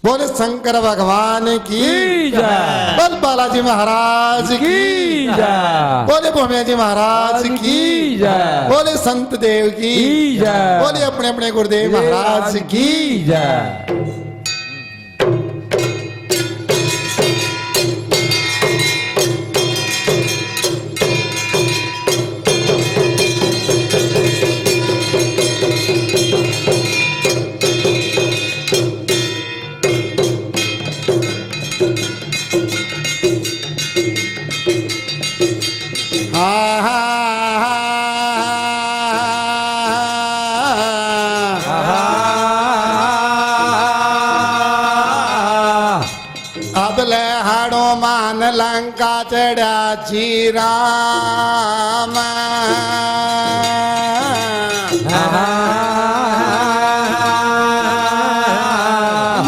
बोले शंकर भगवान की जय। बोल बालाजी महाराज की जय। बोले भोमिया जी महाराज की जय। बोले संत देव की जय। बोले अपने अपने गुरुदेव महाराज की जय। अबले हाड़ो मान लंका चढ़ा जी राम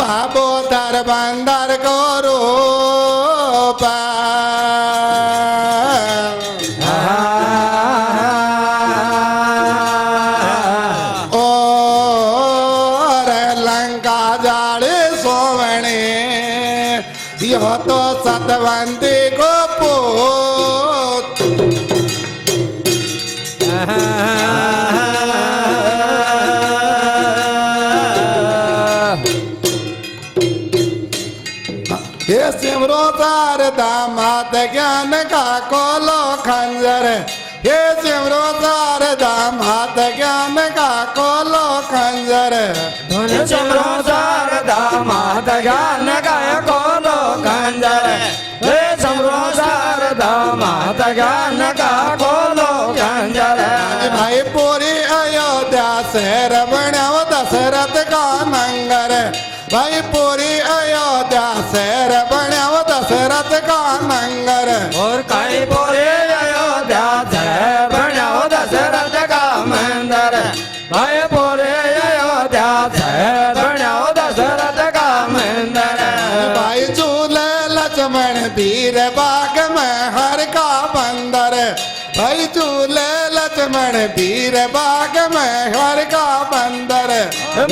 बाबो दर बंदर को रूप यो तो सतवंती को पूत ये सिमरो तार दामाद ज्ञान का कोलो खंजर ये सिमरो तार दामाद ज्ञान का कोलो खंजर सिमरो तार दामाद ज्ञान का कोलो खंजर हे सिमरो तार दामाद ज्ञान का कोलो खंजर भाई पूरी अयोध्या शहर बनाओ दशरथ का नंगर भाई पूरी अयोध्या शहर बनाओ दशरथ का नंगर और कई पूरी अयोध्या शहर बनाओ दशरथ का मंदिर भाई पूरी अयोध्या शहर बनाओ दशरथ का मंदिर भाई झूले लक्ष्मण वीर बाग में हर का बंदर भाई झूले लक्ष्मण वीर बाग में हर का बंदर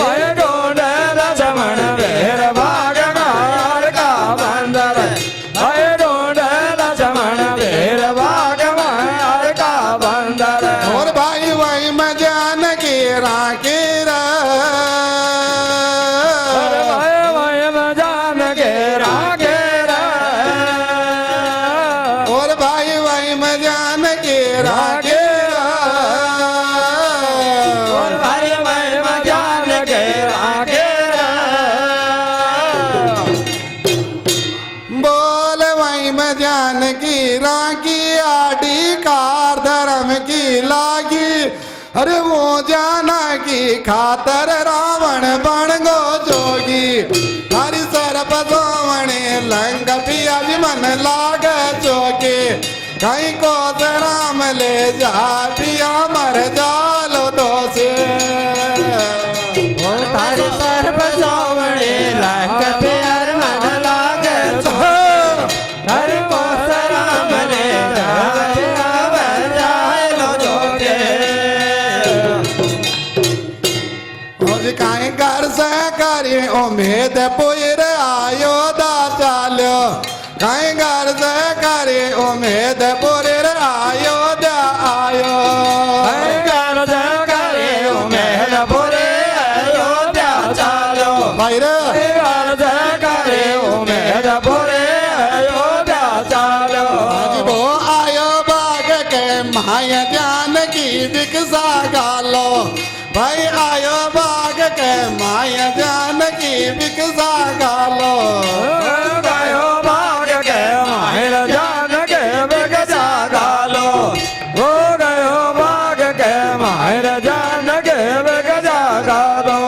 भाई ढूंढे लक्ष्मण वीर बाग में हर का बंदर भाई ढूंढे लक्ष्मण वीर बाग में हर का बंदर और भाई वही में जानकी राखी और भाई वही में जानकी राखी और भाई मैं जान के आगे बोल वही में जानकी राखी आडी कार धर्म की लागी अरे वो जाना की खातर रावण बन गो जोगी हरि सर्प सोवणे लंक पिया भी मन लाग जोगी कहीं को राम ले जा पिया मर जालो दोषे और तारे सर्प सोवणे लंक प्यार मन लागे हर को राम ले जाए लो जोगे और कहीं घर से करी उम्मीद पुर आयो दा चालो कहीं घर से करी उम्मीद पुर आयो दा आयो घर से करे उम्मीद पुरे अयोध्या चालो भाई रे घर से करे उम्मीद पुरे अयोध्या चालो वो आयो बाग के माया जान की दिक्सा गालो भाई आयो बाग के माया जान की दिक्सा गालो गयो भाग के माहिर जान के बिगजा गालो हो गयो भाग के माहिर जान के बिगजा गालो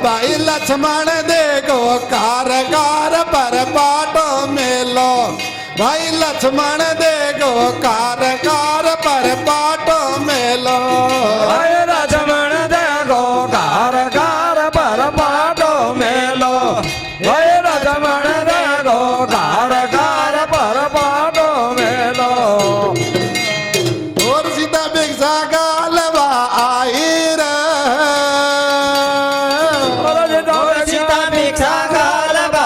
भाई लक्ष्मण देखो कार कार पर पाटो मेलो भाई लक्ष्मण देखो कार कार पर पाटो मेलो भाई लक्ष्मण देखो कार कार पर पाटो मेलो भाई लक्ष्मण देखो कार कार पर पाटो मेलो और सीता भिक्षा गालवा आई रे सीता भिक्षा गालवा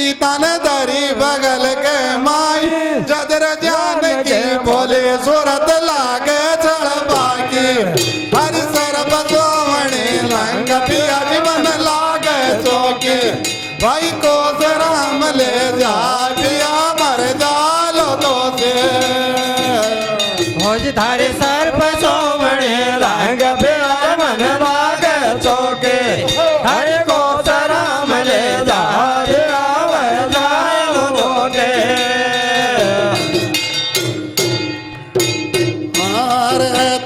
सीता ने धरी बगल के माई जदर जानकी बोले सूरत लागे चढ़ बाकी हरि सरब सोवणी रंग पिया जीवन लागे चौकी भाई को राम ले जा पिया मर जालो तो से भोज धारे सर्प सोमणे रंग पिया मन लागे चौके हरे को राम ले जा पिया मर जालो लोटे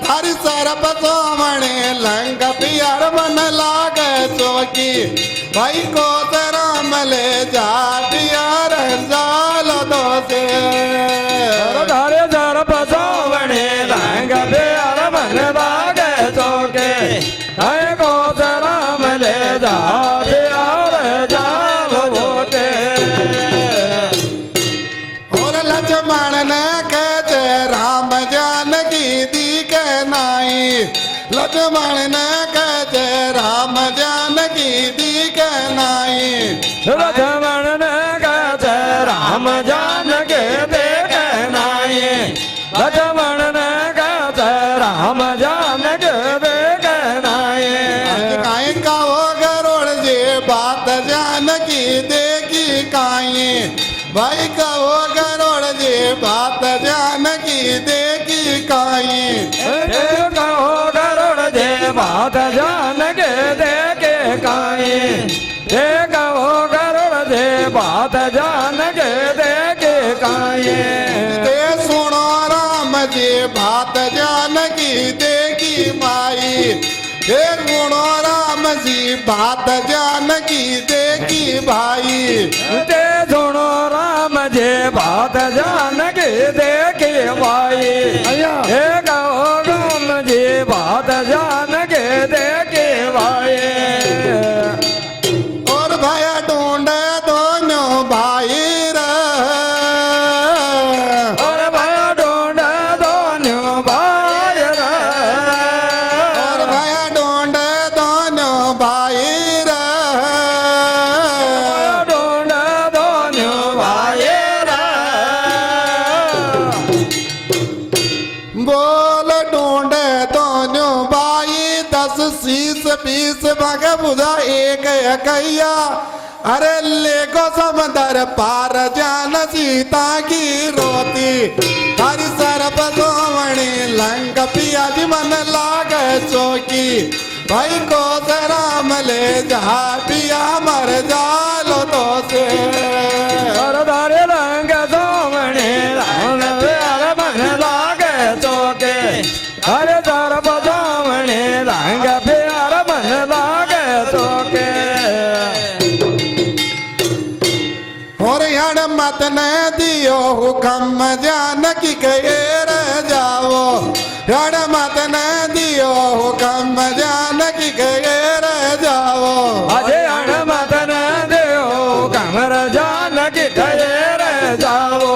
थारी सरप सोमणे लंग पियर मन लागे चौकी भाई को राम ले जा पियर जाल दो से धारे सर्प सोमणे रंग पिया मन लागे चौके हरे को राम ले जा पिया मर जालो लोटे और लक्ष्मण ने कहते राम जानकी दी के नाई लक्ष्मण ने कहते राम जानकी दी के नाई लक्ष्मण ने कहते राम जान के देखे नाई लक्ष्मण ने कहते राम जान के देखे नाई काई का वो गरुड़ जी बात जानकी देखी काई भाई का वो गरुड़ जी बात जानकी देखी काई कहो गरुड़ जे बात जान के देखे काई कहो गरुड़ जे बात जान के देखे काई ते सुनो राम जी बात जानकी देखी माई हे सुनो राम जी बात जानकी देखी भाई ते सुनो राम जे बात जान के देखे भाई हे कहो राम जी बात जान के देखे भाई और भया ढूंढे दोनों भाई रे और भया ढूंढ दोनों भाई रे और भया ढूंढे दोनों भाई रे ढूंढ दोनों भाई रे बोल ढूंढे दोनों भाई 10 शीश 20 भग बुझा एक एकैया अरे लेको समंदर पार जान सीता की रोती हरि सरप सोवणी लंक पिया जी मन लागे चौकी भाई को राम ले जा पिया मर जालो तो से और धारे रंग सोमणे राम प्यार मन लागे चौके हरे सर्प सोमणे रंग प्यार मन लागे चौके और यार मत न दियो हुक्म जानकी कहे रह जाओ यार मत न दियो हुक्म जानकी कहे रह जाओ अजय हनुमत न देओ कमर जान की ठहर जाओ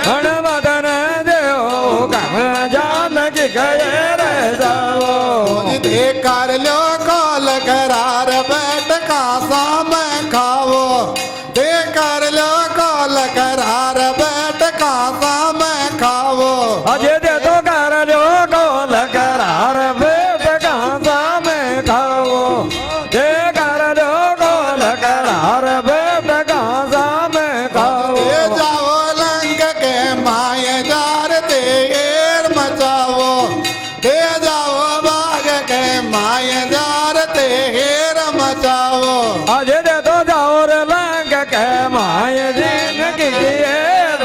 हनुमत न देओ कमर जान की ठहर जाओ दे कर लो कॉल करार बैठ का साम खाओ दे कर लो कॉल करार बैठ का साम खाओ अजय दे तो कर लो कॉल करार बैठ कांसा में खाओ दे कर लो कॉल करार बैठ कांसा में खाओ दे जाओ लंग के माए जार तेर मचाओ दे जाओ बाग के माए जार तेर मचाओ अजय दे तो जाओ रे लंग के माय दिन की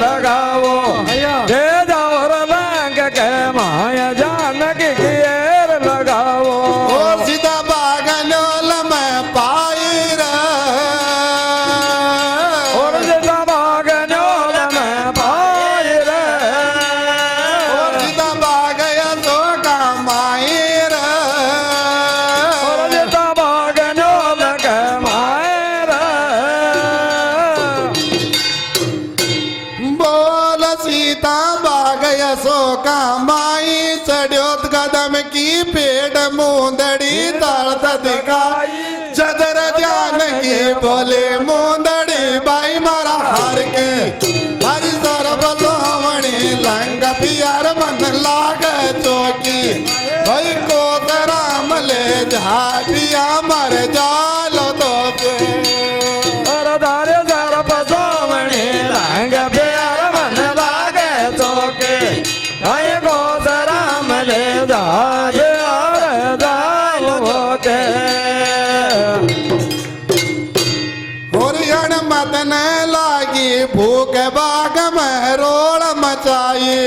लगाओ दे जाओ रे लंग के माय जान की लगाओ ओ सीधा बागनोल में पाई रे और सीता बागनोल में पाई रे और सीधा बाग तो कमाई रे और सीता बागनोल के माय रे बोल सीता बाग सो कमाई चढ़्योत कदम की पेड़ मुंदड़ी तड़त दिखाई जदर जानकी बोले मुंदड़ी बाई के हरि सर्व सोमणी लंग पियर मन लाग चौकी भाई को राम ले जा पिया मर जालो तो पे धारे सर्प सोमणी रंग प्यार मन लागे चौके भाई को राम ले जाज और जाल के होरियण मदन लागी भूख बाग में रोड़ मचाई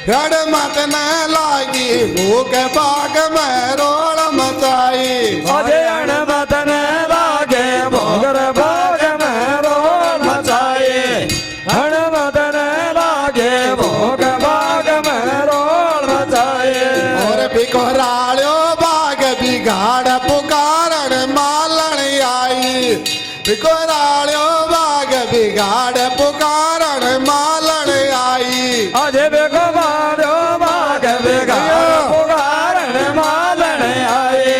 रण मदन लागी भूख बाग में रोड़ मचाई अजय मदन लागे भोगर भाग में रोल मचाए हण मदन लागे भोग भाग में रोल मचाए और बिकोराळ्यो बाग बिगाड़ पुकारन मालन आई बिकोराळ्यो बाग बिगाड़ पुकारन मालन आई अजय बेगो मारो भाग बेगार पुकारन मालन आए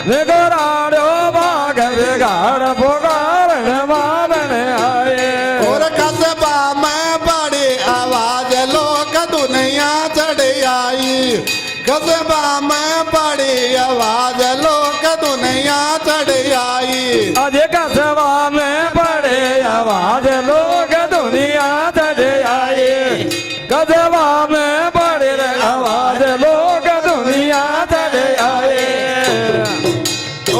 बेगोराड़ो भाग बेगार पुकारन मालन आए और कस्बा में बड़ी आवाज लोग दुनिया चढ़ आई कस्बा में बड़ी आवाज लोग दुनिया चढ़ आई अधिक सभा में बड़े आवाज लोग दुनिया चढ़ आए कदवा में बड़े आवाज लोग दुनिया चढ़ आए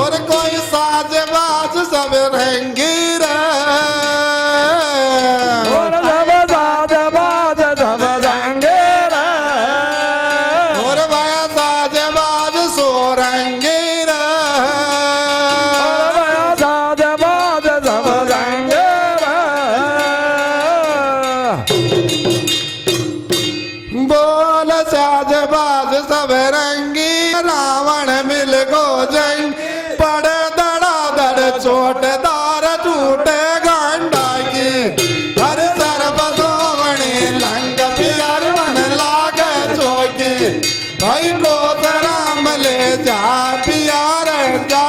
और कोई साज बाज सब रंगीर और सब साज बाज सब रंगेरा और वह साज बाज सो रंगीर और वह साज बाज सब रंगेरा बोल साज बाज सब रंगी रावण मिल गो जंग पड़े दड़ा दड़ चोटदार टूटे गांडा की हर सर्व सोमणी लंग पियर मन लाग चौकी भाई को राम ले जा पियार जा